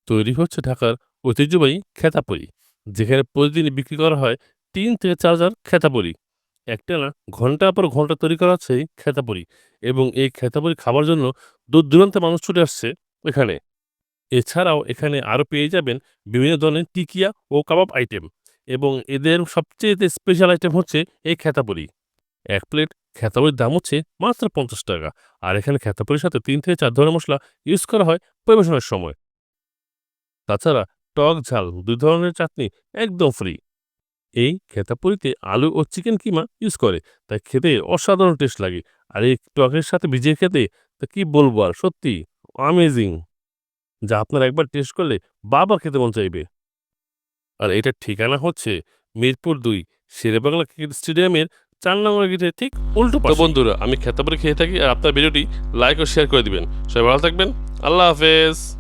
তৈরি হচ্ছে ঢাকার ঐতিহ্যবাহী খেতাপুরি, যেখানে প্রতিদিনই বিক্রি করা হয় ৩ থেকে ৪ হাজার খেতাপুরি। একটানা ঘন্টার পর ঘন্টা তৈরি করা হচ্ছে এই খেতাপুরি, এবং এই খেতাপুরি খাবার জন্য দূর দূরান্তে মানুষ ছুটে আসছে এখানে। এছাড়াও এখানে আরও পেয়ে যাবেন বিভিন্ন ধরনের টিকিয়া ও কাবাব আইটেম, এবং এদের সবচেয়ে স্পেশাল আইটেম হচ্ছে এই খেতাপুরি। এক প্লেট খেতাপুরির দাম হচ্ছে মাত্র ৫০ টাকা। আর এখানে খেতাপুরির সাথে ৩ থেকে ৪ ধরনের মশলা ইউজ করা হয় পরিবেশনের সময়। তাছাড়া টক ঝাল ২ ধরনের চাটনি একদম ফ্রি। এই খেতাপুরিতে আলু ও চিকেন কিমা ইউজ করে, তাই খেতে অসাধারণ টেস্ট লাগে। আর এই টকের সাথে ভিজিয়ে খেতে তা কি বলবো আর, সত্যি অ্যামেজিং! যা আপনারা একবার টেস্ট করলে বারবার খেতে মন চাইবে। আর এটার ঠিকানা হচ্ছে মিরপুর ২, শেরেবাংলা ক্রিকেট স্টেডিয়ামের ৪ নম্বর গেটের ঠিক উল্টো পাশে। তো বন্ধুরা, আমি খেতাপুরি খেয়ে থাকি, আর আপনার ভিডিওটি লাইক ও শেয়ার করে দিবেন। সবাই ভালো থাকবেন। আল্লাহ হাফেজ।